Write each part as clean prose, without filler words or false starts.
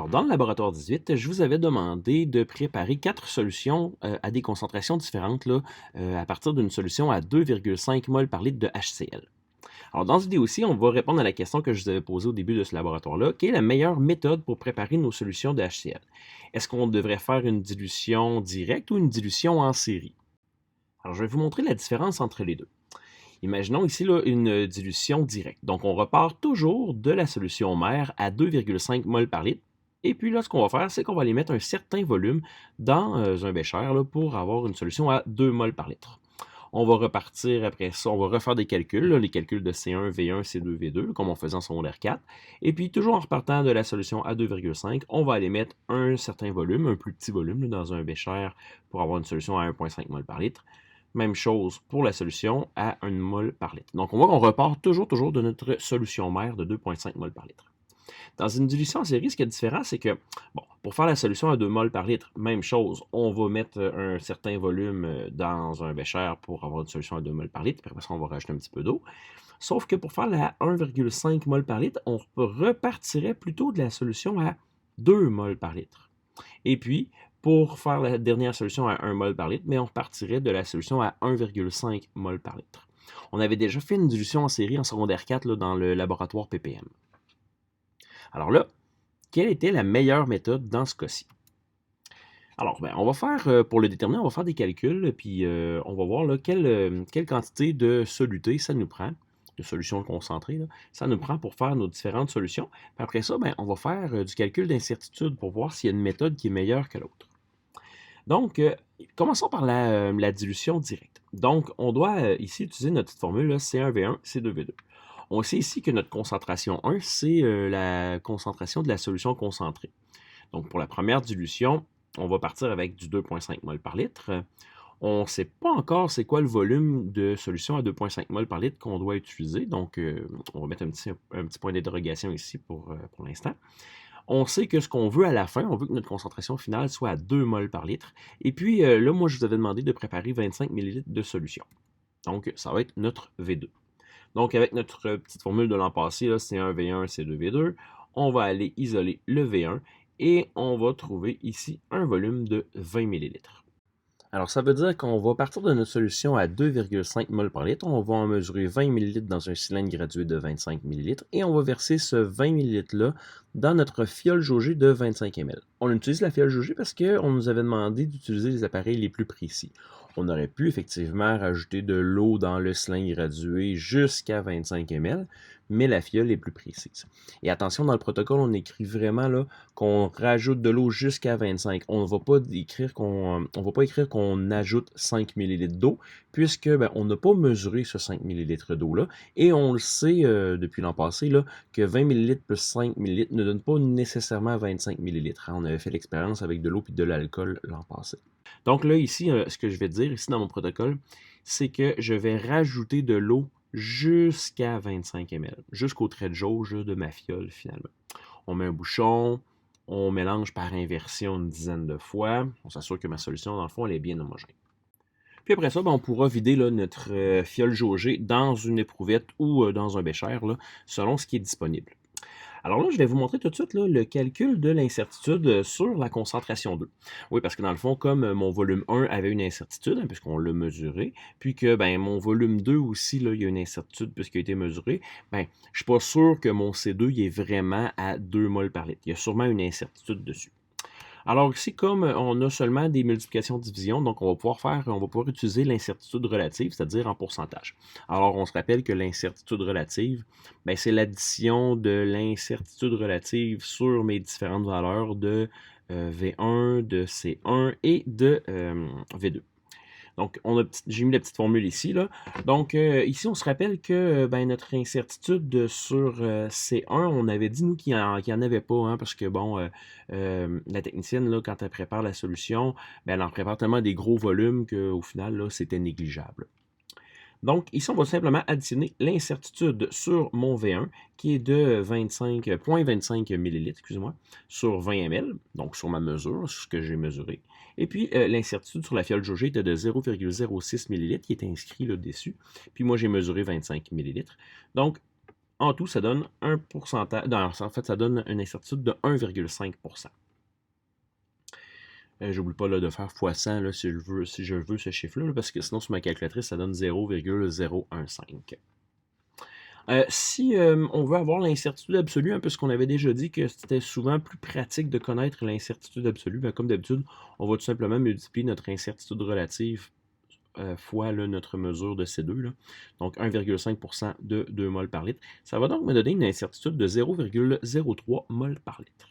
Alors, dans le laboratoire 18, je vous avais demandé de préparer 4 solutions à des concentrations différentes là, à partir d'une solution à 2,5 mol par litre de HCl. Alors, dans cette vidéo-ci, on va répondre à la question que je vous avais posée au début de ce laboratoire-là. Quelle est la meilleure méthode pour préparer nos solutions de HCl? Est-ce qu'on devrait faire une dilution directe ou une dilution en série? Alors, je vais vous montrer la différence entre les deux. Imaginons ici là, une dilution directe. Donc, on repart toujours de la solution mère à 2,5 mol par litre. Et puis là, ce qu'on va faire, c'est qu'on va aller mettre un certain volume dans un bécher là, pour avoir une solution à 2 mol par litre. On va repartir après ça, on va refaire des calculs, là, les calculs de C1, V1, C2, V2, comme on faisait en secondaire 4. Et puis, toujours en repartant de la solution à 2,5, on va aller mettre un certain volume, un plus petit volume, là, dans un bécher pour avoir une solution à 1,5 mol par litre. Même chose pour la solution à 1 mol par litre. Donc, on voit qu'on repart toujours de notre solution mère de 2,5 mol par litre. Dans une dilution en série, ce qui est différent, c'est que, bon, pour faire la solution à 2 mol par litre, même chose, on va mettre un certain volume dans un bécher pour avoir une solution à 2 mol par litre, puis après ça, on va rajouter un petit peu d'eau. Sauf que pour faire la 1,5 mol par litre, on repartirait plutôt de la solution à 2 mol par litre. Et puis, pour faire la dernière solution à 1 mol par litre, mais on partirait de la solution à 1,5 mol par litre. On avait déjà fait une dilution en série en secondaire 4 là, dans le laboratoire PPM. Alors là, quelle était la meilleure méthode dans ce cas-ci? Alors, on va faire, pour le déterminer, on va faire des calculs, puis on va voir là, quelle quantité de soluté ça nous prend, de solution concentrée, là, ça nous prend pour faire nos différentes solutions. Puis après ça, on va faire du calcul d'incertitude pour voir s'il y a une méthode qui est meilleure que l'autre. Donc, commençons par la dilution directe. Donc, on doit ici utiliser notre petite formule là, C1V1, C2V2. On sait ici que notre concentration 1, c'est la concentration de la solution concentrée. Donc, pour la première dilution, on va partir avec du 2,5 mol par litre. On ne sait pas encore c'est quoi le volume de solution à 2,5 mol par litre qu'on doit utiliser. Donc, on va mettre un petit point d'interrogation ici pour l'instant. On sait que ce qu'on veut à la fin, on veut que notre concentration finale soit à 2 mol par litre. Et puis là, moi, je vous avais demandé de préparer 25 ml de solution. Donc, ça va être notre V2. Donc, avec notre petite formule de l'an passé, là, C1, V1, C2, V2, on va aller isoler le V1 et on va trouver ici un volume de 20 ml. Alors, ça veut dire qu'on va partir de notre solution à 2,5 mol par litre. On va en mesurer 20 ml dans un cylindre gradué de 25 ml et on va verser ce 20 ml-là dans notre fiole jaugée de 25 ml. On utilise la fiole jaugée parce qu'on nous avait demandé d'utiliser les appareils les plus précis. On aurait pu effectivement rajouter de l'eau dans le cylindre gradué jusqu'à 25 ml, mais la fiole est plus précise. Et attention, dans le protocole, on écrit vraiment là qu'on rajoute de l'eau jusqu'à 25. On ne va pas écrire qu'on ajoute 5 ml d'eau, puisque on n'a pas mesuré ce 5 ml d'eau-là. Et on le sait depuis l'an passé là, que 20 ml plus 5 ml ne donne pas nécessairement 25 ml. On avait fait l'expérience avec de l'eau et de l'alcool l'an passé. Donc là, ici, ce que je vais dire ici dans mon protocole, c'est que je vais rajouter de l'eau jusqu'à 25 ml, jusqu'au trait de jauge de ma fiole finalement. On met un bouchon, on mélange par inversion une dizaine de fois, on s'assure que ma solution, dans le fond, elle est bien homogène. Puis après ça, on pourra vider là, notre fiole jaugée dans une éprouvette ou dans un bécher, là, selon ce qui est disponible. Alors là, je vais vous montrer tout de suite là, le calcul de l'incertitude sur la concentration 2. Oui, parce que dans le fond, comme mon volume 1 avait une incertitude, puisqu'on l'a mesuré, puis que mon volume 2 aussi, là, il y a une incertitude puisqu'il a été mesuré, je ne suis pas sûr que mon C2 il est vraiment à 2 mol par litre. Il y a sûrement une incertitude dessus. Alors ici, comme on a seulement des multiplications-divisions, donc on va pouvoir utiliser l'incertitude relative, c'est-à-dire en pourcentage. Alors on se rappelle que l'incertitude relative, c'est l'addition de l'incertitude relative sur mes différentes valeurs de V1, de C1 et de V2. Donc, j'ai mis la petite formule ici. Là. Donc, ici, on se rappelle que notre incertitude sur C1, on avait dit, nous, qu'il n'y en avait pas, parce que, la technicienne, là, quand elle prépare la solution, elle en prépare tellement des gros volumes qu'au final, là, c'était négligeable. Donc, ici, on va simplement additionner l'incertitude sur mon V1, qui est de 0,25 ml, excusez-moi, sur 20 ml, donc sur ma mesure, sur ce que j'ai mesuré. Et puis, l'incertitude sur la fiole jaugée était de 0,06 ml, qui est inscrit là-dessus. Puis moi, j'ai mesuré 25 ml. Donc, En tout, ça donne un pourcentage. Non, en fait, ça donne une incertitude de 1,5%. J'oublie pas là, de faire x100 là, si je veux ce chiffre-là, là, parce que sinon, sur ma calculatrice, ça donne 0,015. Si on veut avoir l'incertitude absolue, un peu ce qu'on avait déjà dit, que c'était souvent plus pratique de connaître l'incertitude absolue, ben, comme d'habitude, on va tout simplement multiplier notre incertitude relative fois là, notre mesure de C2, là. Donc 1,5% de 2 mol par litre. Ça va donc me donner une incertitude de 0,03 mol par litre.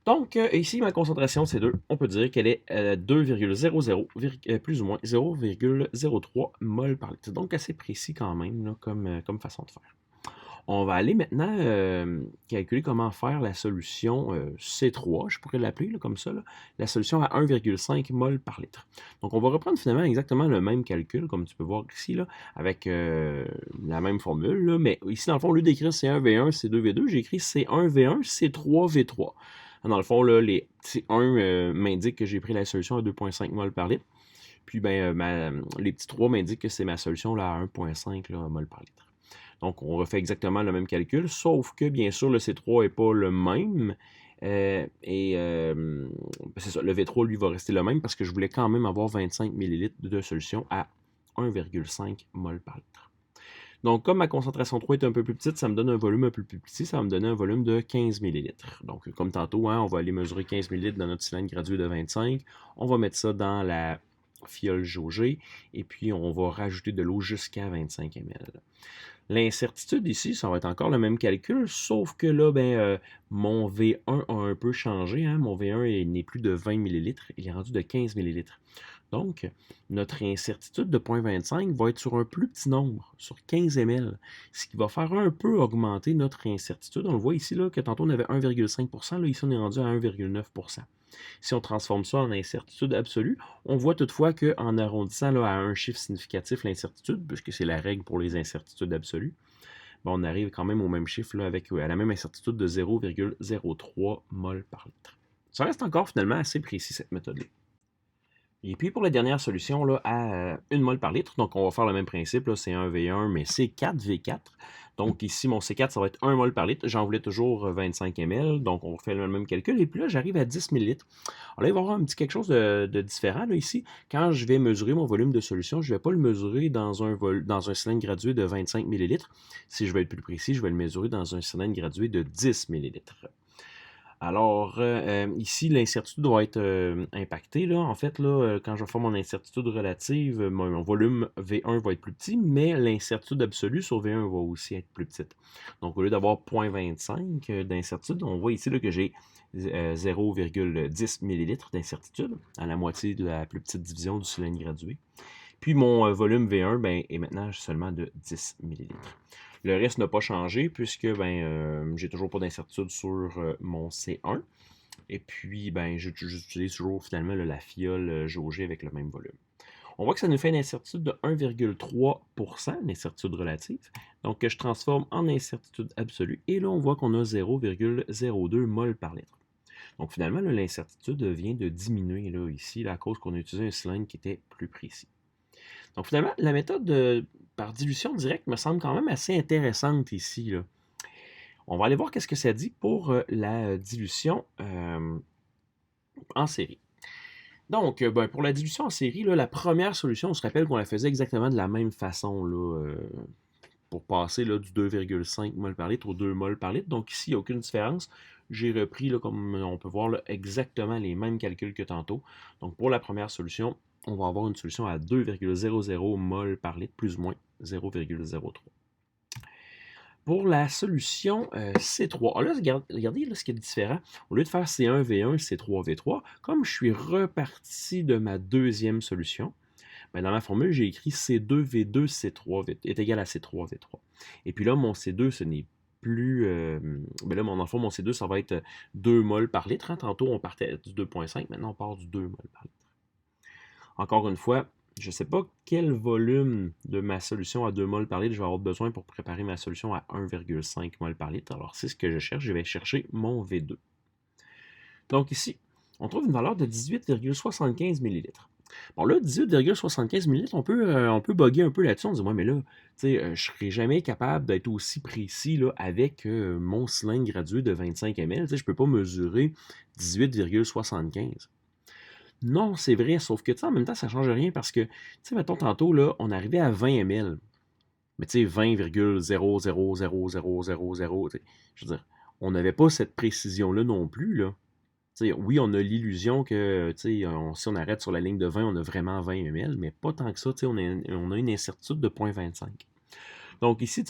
Donc, ici, ma concentration C2, on peut dire qu'elle est 2,00, plus ou moins 0,03 mol par litre. C'est donc assez précis quand même là, comme façon de faire. On va aller maintenant calculer comment faire la solution C3, je pourrais l'appeler comme ça, là, la solution à 1,5 mol par litre. Donc, on va reprendre finalement exactement le même calcul, comme tu peux voir ici, là, avec la même formule, là, mais ici, dans le fond, au lieu d'écrire C1V1, C2V2, j'ai écrit C1V1, C3V3. Dans le fond, là, les petits 1 m'indiquent que j'ai pris la solution à 2,5 mol par litre. Puis, les petits 3 m'indiquent que c'est ma solution là, à 1,5 mol par litre. Donc, on refait exactement le même calcul, sauf que, bien sûr, le C3 n'est pas le même. C'est ça, le V3, lui, va rester le même parce que je voulais quand même avoir 25 ml de solution à 1,5 mol par litre. Donc, comme ma concentration 3 est un peu plus petite, ça me donne un volume un peu plus petit. Ça va me donner un volume de 15 ml. Donc, comme tantôt, hein, on va aller mesurer 15 ml dans notre cylindre gradué de 25. On va mettre ça dans la fiole jaugée et puis on va rajouter de l'eau jusqu'à 25 ml. L'incertitude ici, ça va être encore le même calcul, sauf que là, mon V1 a un peu changé. Hein? Mon V1 n'est plus de 20 ml, il est rendu de 15 ml. Donc, notre incertitude de 0,25 va être sur un plus petit nombre, sur 15 ml, ce qui va faire un peu augmenter notre incertitude. On le voit ici, là, que tantôt on avait 1,5%, là, ici on est rendu à 1,9%. Si on transforme ça en incertitude absolue, on voit toutefois qu'en arrondissant là, à un chiffre significatif l'incertitude, puisque c'est la règle pour les incertitudes absolues, on arrive quand même au même chiffre là, avec à la même incertitude de 0,03 mol par litre. Ça reste encore finalement assez précis cette méthode-là. Et puis pour la dernière solution là, à 1 mol par litre, donc on va faire le même principe, là, c'est 1V1, mais c'est 4V4. Donc ici, mon C4, ça va être 1 mol par litre. J'en voulais toujours 25 ml, donc on fait le même calcul. Et puis là, j'arrive à 10 ml. Alors là, il va y avoir un petit quelque chose de différent là, ici. Quand je vais mesurer mon volume de solution, je ne vais pas le mesurer dans un cylindre gradué de 25 ml. Si je veux être plus précis, je vais le mesurer dans un cylindre gradué de 10 ml. Alors, ici, l'incertitude va être impactée. Là. En fait, là, quand je vais faire mon incertitude relative, mon volume V1 va être plus petit, mais l'incertitude absolue sur V1 va aussi être plus petite. Donc, au lieu d'avoir 0,25 d'incertitude, on voit ici là, que j'ai 0,10 ml d'incertitude, à la moitié de la plus petite division du cylindre gradué. Puis mon volume V1 est maintenant seulement de 10 ml. Le reste n'a pas changé puisque j'ai toujours pas d'incertitude sur mon C1. Et puis, j'utilise toujours finalement la fiole jaugée avec le même volume. On voit que ça nous fait une incertitude de 1,3%, une incertitude relative. Donc, que je transforme en incertitude absolue. Et là, on voit qu'on a 0,02 mol par litre. Donc, finalement, l'incertitude vient de diminuer là, ici là, à cause qu'on a utilisé un cylindre qui était plus précis. Donc, finalement, la méthode par dilution directe me semble quand même assez intéressante ici, là. On va aller voir qu'est-ce que ça dit pour la dilution en série. Donc, pour la dilution en série, là, la première solution, on se rappelle qu'on la faisait exactement de la même façon là, pour passer là, du 2,5 mol par litre au 2 mol par litre. Donc ici, il n'y a aucune différence. J'ai repris, là, comme on peut voir, là, exactement les mêmes calculs que tantôt. Donc pour la première solution, on va avoir une solution à 2,00 mol par litre, plus ou moins 0,03. Pour la solution C3, là, regardez là, ce qui est différent. Au lieu de faire C1V1, C3V3, comme je suis reparti de ma deuxième solution, dans ma formule, j'ai écrit C2V2 C3 est égal à C3V3. Et puis là, mon C2, ce n'est plus... là, dans le fond, mon C2, ça va être 2 mol par litre. Hein. Tantôt, on partait du 2,5. Maintenant, on part du 2 mol par litre. Encore une fois, je ne sais pas quel volume de ma solution à 2 mol par litre je vais avoir besoin pour préparer ma solution à 1,5 mol par litre. Alors, c'est ce que je cherche. Je vais chercher mon V2. Donc ici, on trouve une valeur de 18,75 ml. Bon là, 18,75 ml, on peut bugger un peu là-dessus. On dit, ouais, mais là, je ne serai jamais capable d'être aussi précis là, avec mon cylindre gradué de 25 ml. Je ne peux pas mesurer 18,75. Non, c'est vrai, sauf que en même temps, ça ne change rien parce que, mettons, tantôt, là, on arrivait à 20 ml. Mais 20,0000000, je veux dire, on n'avait pas cette précision-là non plus, là. Oui, on a l'illusion que si on arrête sur la ligne de 20, on a vraiment 20 ml, mais pas tant que ça, on a une incertitude de 0,25. Donc ici,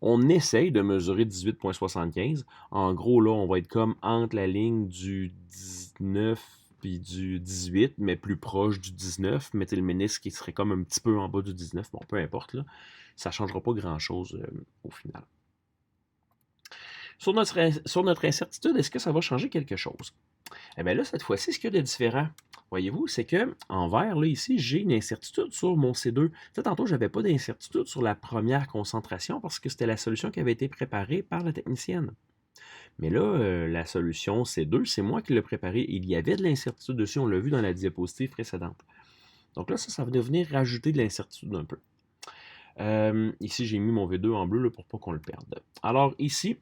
on essaye de mesurer 18,75. En gros, là, on va être comme entre la ligne du 19 puis du 18, mais plus proche du 19. Mais le ménisque qui serait comme un petit peu en bas du 19. Bon, peu importe, là. Ça ne changera pas grand-chose au final. Sur notre incertitude, est-ce que ça va changer quelque chose? Eh bien là, cette fois-ci, ce qu'il y a de différent, voyez-vous, c'est que en vert, là, ici, j'ai une incertitude sur mon C2. Tantôt, je n'avais pas d'incertitude sur la première concentration parce que c'était la solution qui avait été préparée par la technicienne. Mais là, la solution C2, c'est moi qui l'ai préparée. Il y avait de l'incertitude dessus, on l'a vu dans la diapositive précédente. Donc là, ça va venir rajouter de l'incertitude un peu. Ici, j'ai mis mon V2 en bleu là, pour pas qu'on le perde. Alors ici,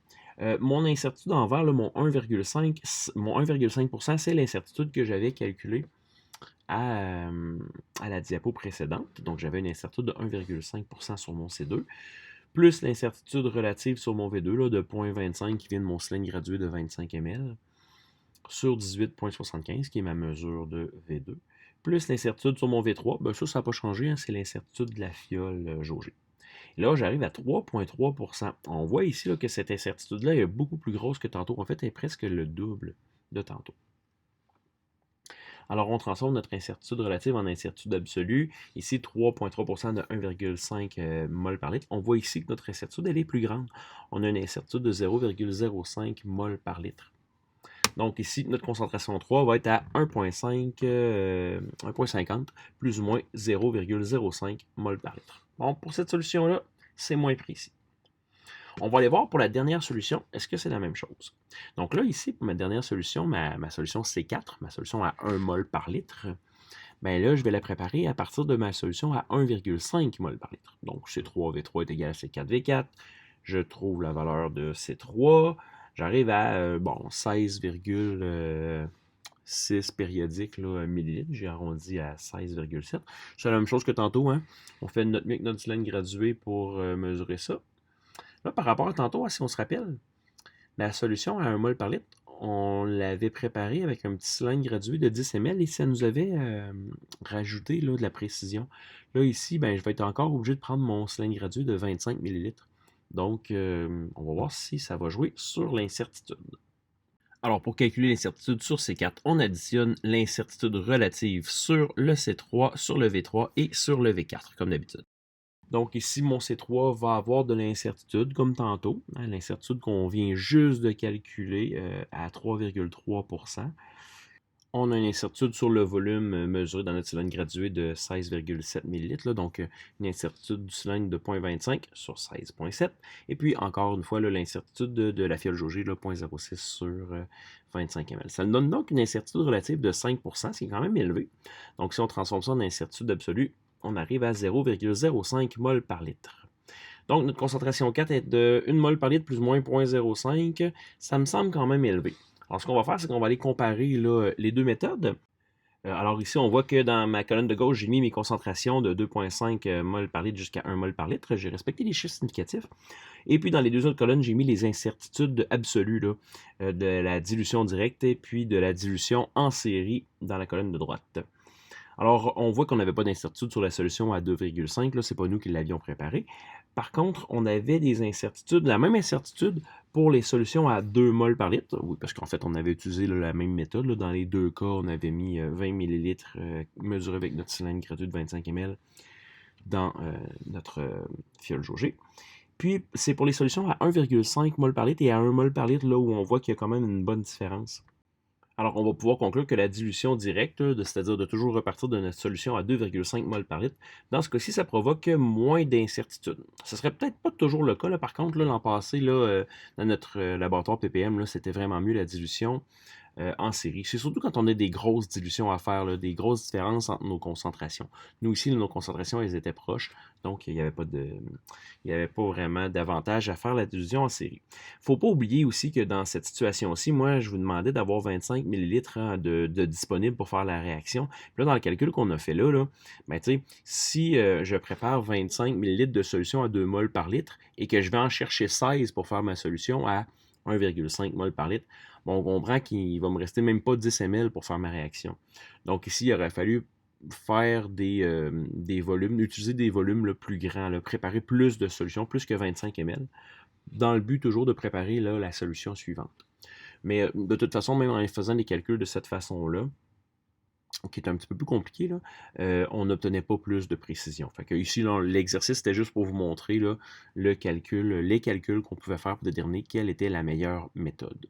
mon incertitude en vert, là, mon 1,5%, c'est l'incertitude que j'avais calculée à la diapo précédente. Donc, j'avais une incertitude de 1,5% sur mon C2, plus l'incertitude relative sur mon V2 là, de 0,25 qui vient de mon cylindre gradué de 25 ml sur 18,75 qui est ma mesure de V2, plus l'incertitude sur mon V3. Ben ça n'a pas changé, hein, c'est l'incertitude de la fiole jaugée. Et là, j'arrive à 3,3%. On voit ici là, que cette incertitude-là est beaucoup plus grosse que tantôt. En fait, elle est presque le double de tantôt. Alors, on transforme notre incertitude relative en incertitude absolue. Ici, 3,3% de 1,5 mol par litre. On voit ici que notre incertitude, elle est plus grande. On a une incertitude de 0,05 mol par litre. Donc ici, notre concentration 3 va être à 1,50, plus ou moins 0,05 mol par litre. Bon, pour cette solution-là, c'est moins précis. On va aller voir pour la dernière solution, est-ce que c'est la même chose? Donc là, ici, pour ma dernière solution, ma solution C4, ma solution à 1 mol par litre, bien là, je vais la préparer à partir de ma solution à 1,5 mol par litre. Donc C3V3 est égal à C4V4. Je trouve la valeur de C3. J'arrive à 16,6 périodiques là, millilitres. J'ai arrondi à 16,7. C'est la même chose que tantôt. Hein? On fait notre mieux avec notre cylindre gradué pour mesurer ça. Là, par rapport à tantôt, si on se rappelle, la solution à 1 mol par litre, on l'avait préparée avec un petit cylindre gradué de 10 ml et ça nous avait rajouté là, de la précision. Là, ici, ben, je vais être encore obligé de prendre mon cylindre gradué de 25 ml. Donc, on va voir si ça va jouer sur l'incertitude. Alors, pour calculer l'incertitude sur C4, on additionne l'incertitude relative sur le C3, sur le V3 et sur le V4, comme d'habitude. Donc ici, mon C3 va avoir de l'incertitude, comme tantôt, hein, l'incertitude qu'on vient juste de calculer à 3,3%. On a une incertitude sur le volume mesuré dans notre cylindre gradué de 16,7 ml, donc une incertitude du cylindre de 0,25 sur 16,7. Et puis, encore une fois, l'incertitude de la fiole jaugée, 0,06 sur 25 ml. Ça nous donne donc une incertitude relative de 5%, ce qui est quand même élevé. Donc, si on transforme ça en incertitude absolue, on arrive à 0,05 mol par litre. Donc, notre concentration 4 est de 1 mol par litre plus ou moins 0,05. Ça me semble quand même élevé. Alors, ce qu'on va faire, c'est qu'on va aller comparer là, les deux méthodes. Alors ici, on voit que dans ma colonne de gauche, j'ai mis mes concentrations de 2,5 mol par litre jusqu'à 1 mol par litre. J'ai respecté les chiffres significatifs. Et puis, dans les deux autres colonnes, j'ai mis les incertitudes absolues là, de la dilution directe et puis de la dilution en série dans la colonne de droite. Alors, on voit qu'on n'avait pas d'incertitude sur la solution à 2,5. Là, c'est pas nous qui l'avions préparée. Par contre, on avait des incertitudes, la même incertitude pour les solutions à 2 mol par litre. Oui, parce qu'en fait, on avait utilisé là, la même méthode. Là. Dans les deux cas, on avait mis 20 ml mesuré avec notre cylindre gratuit de 25 ml dans notre fiole jaugée. Puis, c'est pour les solutions à 1,5 mol par litre et à 1 mol par litre, là où on voit qu'il y a quand même une bonne différence. Alors, on va pouvoir conclure que la dilution directe, c'est-à-dire de toujours repartir de notre solution à 2,5 mol par litre, dans ce cas-ci, ça provoque moins d'incertitude. Ce serait peut-être pas toujours le cas. Là. Par contre, l'an passé, là, dans notre laboratoire PPM, c'était vraiment mieux la dilution en série. C'est surtout quand on a des grosses dilutions à faire, là, des grosses différences entre nos concentrations. Nous ici, nos concentrations, elles étaient proches, donc il n'y avait pas vraiment d'avantage à faire la dilution en série. Il ne faut pas oublier aussi que dans cette situation-ci, moi, je vous demandais d'avoir 25 millilitres de disponible pour faire la réaction. Puis là, dans le calcul qu'on a fait là, ben, si je prépare 25 millilitres de solution à 2 mols par litre et que je vais en chercher 16 pour faire ma solution à 1,5 mol par litre, bon, on comprend qu'il va me rester même pas 10 ml pour faire ma réaction. Donc ici, il aurait fallu faire des volumes, utiliser des volumes là, plus grands, là, préparer plus de solutions, plus que 25 ml, dans le but toujours de préparer là, la solution suivante. Mais de toute façon, même en faisant les calculs de cette façon-là, qui est un petit peu plus compliqué, là, on n'obtenait pas plus de précision. Fait que ici, l'exercice, c'était juste pour vous montrer là, les calculs qu'on pouvait faire pour déterminer quelle était la meilleure méthode.